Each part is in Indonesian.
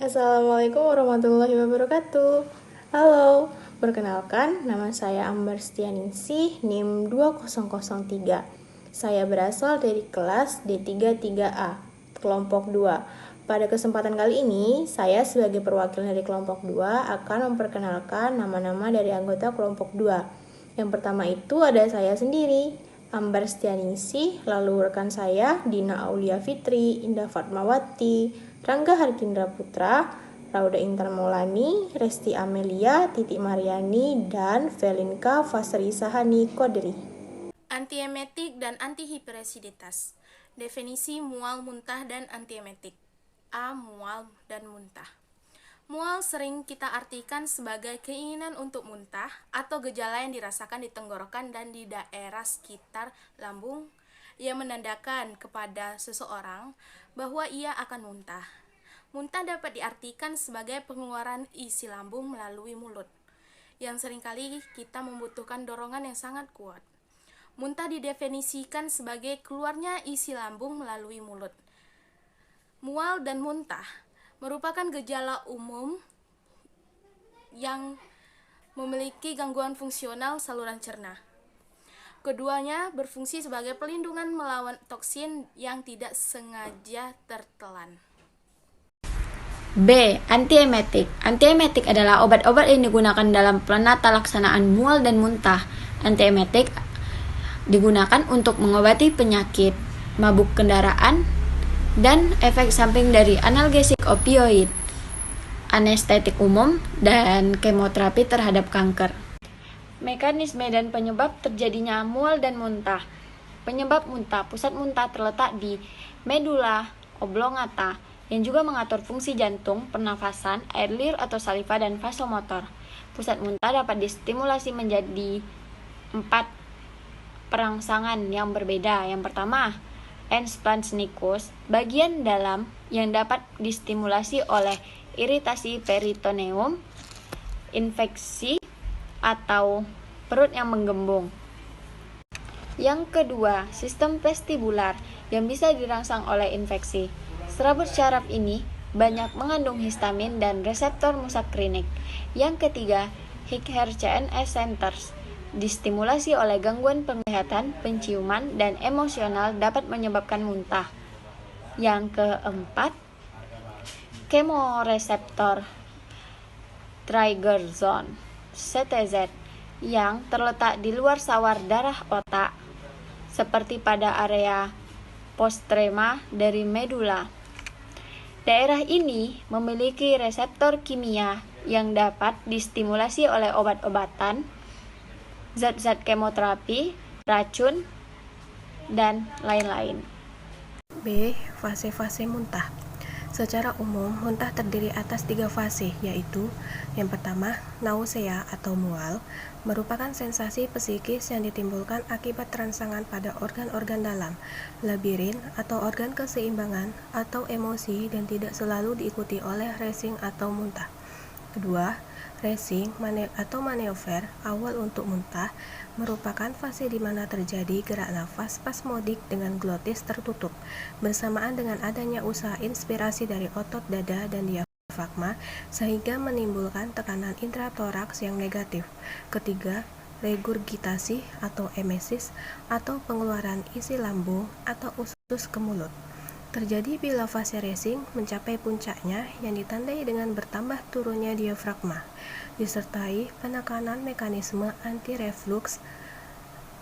Assalamualaikum warahmatullahi wabarakatuh. Halo, perkenalkan nama saya Ambar Stianingsih, NIM 2003. Saya berasal dari kelas D33A, kelompok 2. Pada kesempatan kali ini, saya sebagai perwakilan dari kelompok 2 akan memperkenalkan nama-nama dari anggota kelompok 2. Yang pertama itu ada saya sendiri, Ambar Stianingsih, lalu rekan saya Dina Aulia Fitri, Indah Fatmawati, Rangga Harkindra Putra, Rauda Intan Maulani, Resti Amelia, Titi Mariani, dan Velinka Fasri Sahani Kodri. Antiemetik dan antihiperesiditas. Definisi mual, muntah, dan antiemetik. A. Mual dan muntah. Mual sering kita artikan sebagai keinginan untuk muntah atau gejala yang dirasakan di tenggorokan dan di daerah sekitar lambung yang menandakan kepada seseorang bahwa ia akan muntah. Muntah dapat diartikan sebagai pengeluaran isi lambung melalui mulut, yang seringkali kita membutuhkan dorongan yang sangat kuat. Muntah didefinisikan sebagai keluarnya isi lambung melalui mulut. Mual dan muntah merupakan gejala umum yang memiliki gangguan fungsional saluran cerna. Keduanya berfungsi sebagai pelindungan melawan toksin yang tidak sengaja tertelan. B. Antiemetik. Antiemetik adalah obat-obat yang digunakan dalam penata laksanaan mual dan muntah. Antiemetik digunakan untuk mengobati penyakit, mabuk kendaraan, dan efek samping dari analgesik opioid, anestetik umum, dan kemoterapi terhadap kanker. Mekanisme dan penyebab terjadinya mual dan muntah. Penyebab muntah, pusat muntah terletak di medula oblongata yang juga mengatur fungsi jantung, pernafasan, air liur atau saliva, dan vasomotor. Pusat muntah dapat distimulasi menjadi 4 perangsangan yang berbeda. Yang pertama, ens splanchnicus, bagian dalam yang dapat distimulasi oleh iritasi peritoneum, infeksi, atau perut yang menggembung. Yang kedua, sistem vestibular yang bisa dirangsang oleh infeksi. Serabut syaraf ini banyak mengandung histamin dan reseptor musakrinik. Yang ketiga, Hickher CNS centers distimulasi oleh gangguan penglihatan, penciuman, dan emosional dapat menyebabkan muntah. Yang keempat, kemoreseptor trigger zone (CTZ) yang terletak di luar sawar darah otak, seperti pada area postrema dari medula. Daerah ini memiliki reseptor kimia yang dapat distimulasi oleh obat-obatan, zat-zat kemoterapi, racun, dan lain-lain. B. Fase-fase muntah. Secara umum, muntah terdiri atas 3 fase, yaitu yang pertama, nausea atau mual, merupakan sensasi psikis yang ditimbulkan akibat rangsangan pada organ-organ dalam, labirin atau organ keseimbangan, atau emosi dan tidak selalu diikuti oleh racing atau muntah. Kedua, racing atau maneover awal untuk muntah merupakan fase di mana terjadi gerak nafas spasmodik dengan glotis tertutup, bersamaan dengan adanya usaha inspirasi dari otot dada dan diafragma sehingga menimbulkan tekanan intratoraks yang negatif. Ketiga, regurgitasi atau emesis atau pengeluaran isi lambung atau usus ke mulut. Terjadi bila fase racing mencapai puncaknya yang ditandai dengan bertambah turunnya diafragma, disertai penekanan mekanisme anti-reflux.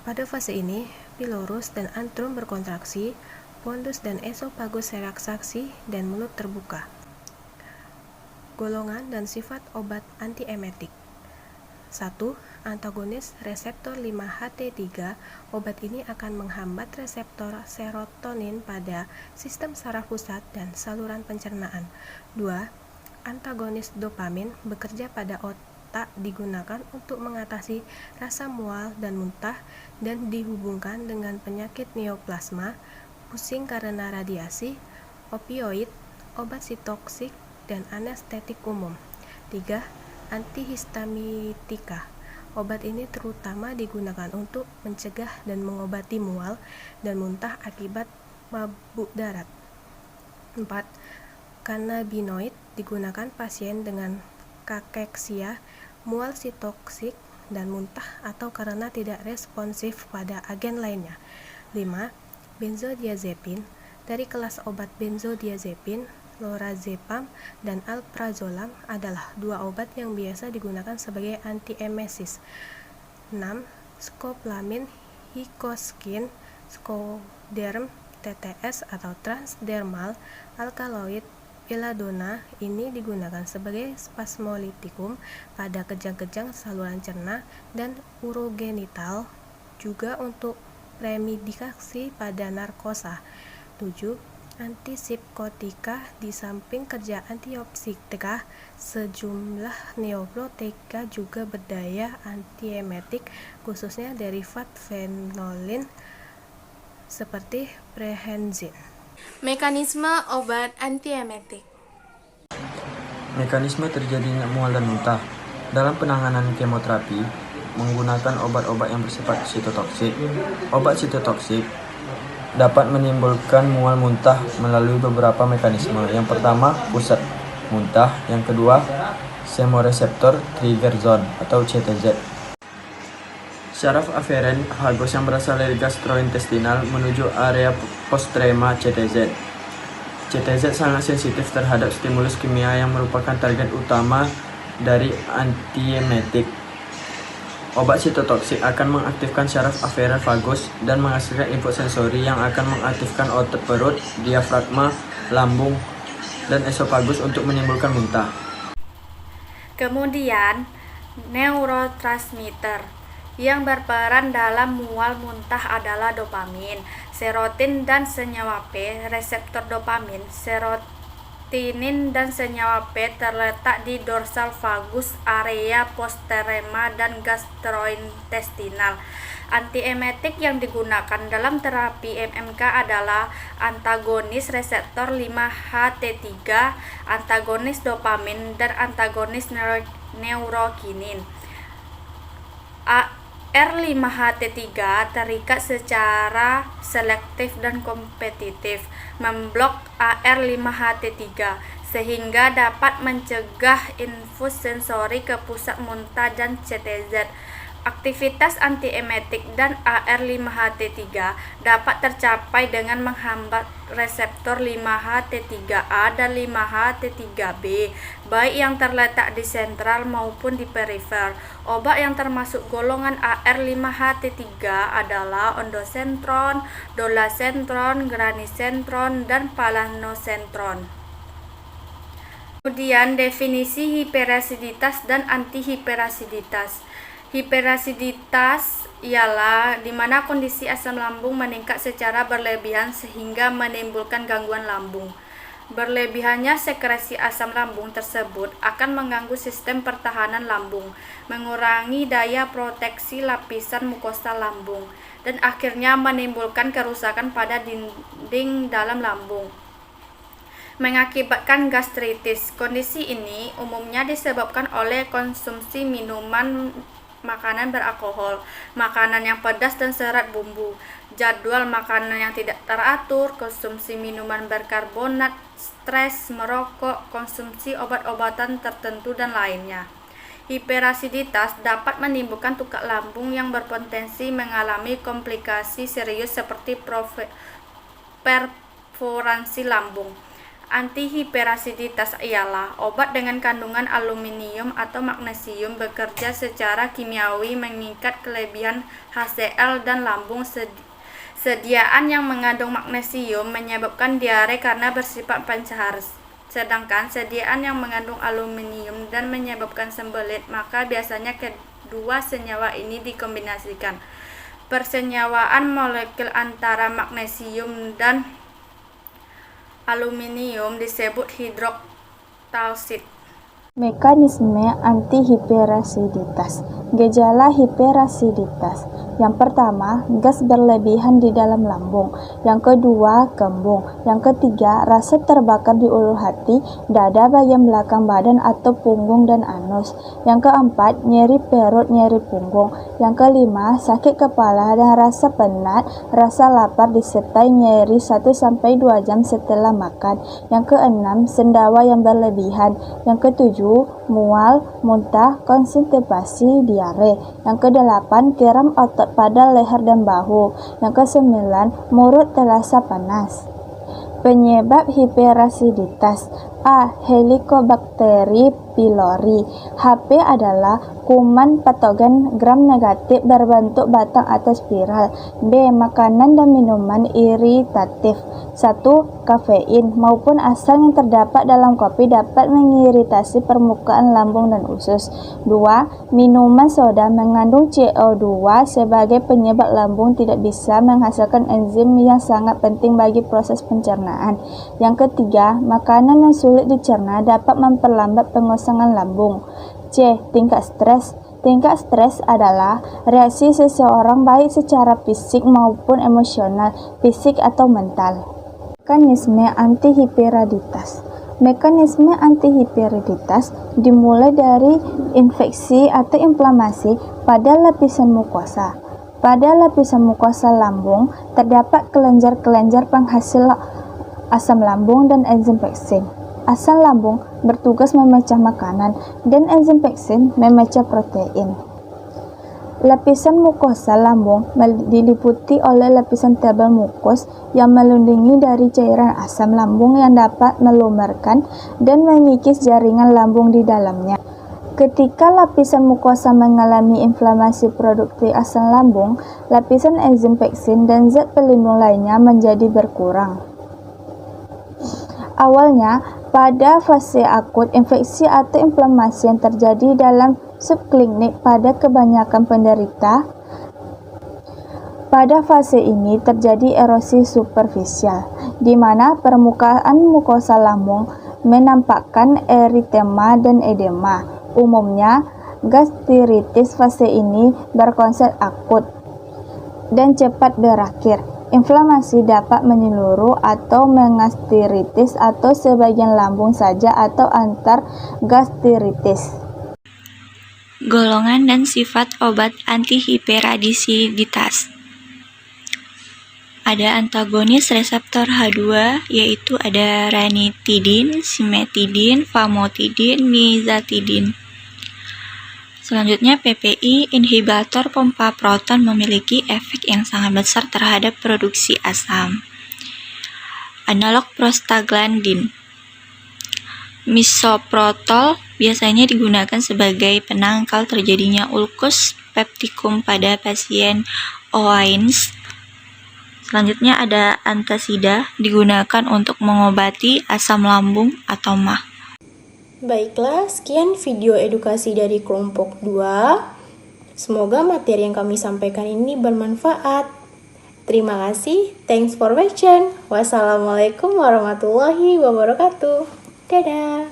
Pada fase ini, pylorus dan antrum berkontraksi, pondus dan esofagus relaksaksi, dan mulut terbuka. Golongan dan sifat obat antiemetik. 1. Antagonis reseptor 5-HT3. Obat ini akan menghambat reseptor serotonin pada sistem saraf pusat dan saluran pencernaan. 2. Antagonis dopamin bekerja pada otak, digunakan untuk mengatasi rasa mual dan muntah dan dihubungkan dengan penyakit neoplasma, pusing karena radiasi, opioid, obat sitotoksik, dan anestetik umum. 3. Antihistaminika. Obat ini terutama digunakan untuk mencegah dan mengobati mual dan muntah akibat mabuk darat. 4. Cannabinoid digunakan pasien dengan kakeksia, mual sitoksik, dan muntah atau karena tidak responsif pada agen lainnya. 5. Benzodiazepin. Dari kelas obat benzodiazepin, lorazepam dan alprazolam adalah dua obat yang biasa digunakan sebagai antiemesis. 6. Skopolamin, hikoskin, skoderm, TTS atau transdermal alkaloid belladonna ini digunakan sebagai spasmolitikum pada kejang-kejang saluran cerna dan urogenital, juga untuk premedikasi pada narkosa. 7. Antipsikotika. Di samping kerja antiopsika, sejumlah neoprotika juga berdaya antiemetik, khususnya derivat fenolin seperti prehenzin. Mekanisme obat antiemetik. Mekanisme terjadinya mual dan muntah. Dalam penanganan kemoterapi, menggunakan obat-obat yang bersifat sitotoksik. Obat sitotoksik dapat menimbulkan mual muntah melalui beberapa mekanisme. Yang pertama, pusat muntah. Yang kedua, chemoreceptor trigger zone atau CTZ. Syaraf aferen hagos yang berasal dari gastrointestinal menuju area postrema CTZ. CTZ sangat sensitif terhadap stimulus kimia yang merupakan target utama dari antiemetik. Obat sitotoksik akan mengaktifkan syaraf aferen vagus dan menghasilkan input sensori yang akan mengaktifkan otot perut, diafragma, lambung, dan esofagus untuk menimbulkan muntah. Kemudian, neurotransmitter yang berperan dalam mual muntah adalah dopamin, serotin, dan senyawa P. Reseptor dopamin, serotinin, dan senyawa P terletak di dorsal vagus, area postrema, dan gastrointestinal. Antiemetik yang digunakan dalam terapi MMK adalah antagonis reseptor 5-HT3, antagonis dopamin, dan antagonis neurokinin. R5-HT3 terikat secara selektif dan kompetitif memblok AR5-HT3 sehingga dapat mencegah infus sensori ke pusat muntah dan CTZ. Aktivitas antiemetik dan AR5-HT3 dapat tercapai dengan menghambat reseptor 5-HT3A dan 5-HT3B, baik yang terletak di sentral maupun di perifer. Obat yang termasuk golongan AR5-HT3 adalah ondosentron, dolasentron, granisentron, dan palanosentron. Kemudian definisi hiperasiditas dan antihiperasiditas. Hiperasiditas ialah di mana kondisi asam lambung meningkat secara berlebihan sehingga menimbulkan gangguan lambung. Berlebihannya sekresi asam lambung tersebut akan mengganggu sistem pertahanan lambung, mengurangi daya proteksi lapisan mukosa lambung, dan akhirnya menimbulkan kerusakan pada dinding dalam lambung, mengakibatkan gastritis. Kondisi ini umumnya disebabkan oleh konsumsi minuman, makanan beralkohol, makanan yang pedas dan serat bumbu, jadwal makanan yang tidak teratur, konsumsi minuman berkarbonat, stres, merokok, konsumsi obat-obatan tertentu, dan lainnya. Hiperasiditas dapat menimbulkan tukak lambung yang berpotensi mengalami komplikasi serius seperti perforasi lambung. Antihiperasiditas ialah obat dengan kandungan aluminium atau magnesium bekerja secara kimiawi mengikat kelebihan HCl dan lambung. Sediaan yang mengandung magnesium menyebabkan diare karena bersifat pencahar, sedangkan sediaan yang mengandung aluminium dan menyebabkan sembelit, maka biasanya kedua senyawa ini dikombinasikan. Persenyawaan molekul antara magnesium dan aluminium disebut hidroktalsid. Mekanisme antihiperasiditas. Gejala hiperasiditas. Yang pertama, gas berlebihan di dalam lambung. Yang kedua, kembung. Yang ketiga, rasa terbakar di ulu hati, dada bagian belakang badan atau punggung dan anus. Yang keempat, nyeri perut, nyeri punggung. Yang kelima, sakit kepala dan rasa penat, rasa lapar disertai nyeri 1-2 jam setelah makan. Yang keenam, sendawa yang berlebihan. Yang ketujuh, mual, muntah, konstipasi, diare. Yang kedelapan, kram otot pada leher dan bahu. Yang kesembilan, mulut terasa panas. Penyebab hiperasiditas. A. Helicobacter pylori. HP adalah kuman patogen gram negatif berbentuk batang atau spiral. B. Makanan dan minuman iritatif. 1. Kafein maupun asam yang terdapat dalam kopi dapat mengiritasi permukaan lambung dan usus. 2. Minuman soda mengandung CO2 sebagai penyebab lambung tidak bisa menghasilkan enzim yang sangat penting bagi proses pencernaan. Yang ketiga, makanan yang sulit dicerna dapat memperlambat pengosongan lambung. C. Tingkat stres. Tingkat stres adalah reaksi seseorang baik secara fisik maupun emosional, fisik atau mental. Mekanisme antihiperaditas. Mekanisme antihiperaditas dimulai dari infeksi atau inflamasi pada lapisan mukosa. Pada lapisan mukosa lambung terdapat kelenjar-kelenjar penghasil asam lambung dan enzim peksin. Asam lambung bertugas memecah makanan dan enzim peksin memecah protein. Lapisan mukosa lambung diliputi oleh lapisan tebal mukus yang melindungi dari cairan asam lambung yang dapat melumerkan dan mengikis jaringan lambung di dalamnya. Ketika lapisan mukosa mengalami inflamasi produksi asam lambung, lapisan enzim peksin dan zat pelindung lainnya menjadi berkurang. Awalnya, pada fase akut, infeksi atau inflamasi yang terjadi dalam subklinik pada kebanyakan penderita. Pada fase ini terjadi erosi superficial, di mana permukaan mukosa lambung menampakkan eritema dan edema. Umumnya, gastritis fase ini berkonsep akut dan cepat berakhir. Inflamasi dapat menyeluruh atau mengastritis atau sebagian lambung saja atau antar gastritis. Golongan dan sifat obat antihiperasiditas. Ada antagonis reseptor H2, yaitu ada ranitidin, simetidin, famotidin, nizatidin. Selanjutnya PPI, inhibitor pompa proton, memiliki efek yang sangat besar terhadap produksi asam. Analog prostaglandin. Misoprostol biasanya digunakan sebagai penangkal terjadinya ulkus peptikum pada pasien OAINS. Selanjutnya ada antasida, digunakan untuk mengobati asam lambung atau MAH. Baiklah, sekian video edukasi dari kelompok 2. Semoga materi yang kami sampaikan ini bermanfaat. Terima kasih. Thanks for watching. Wassalamualaikum warahmatullahi wabarakatuh. Dadah.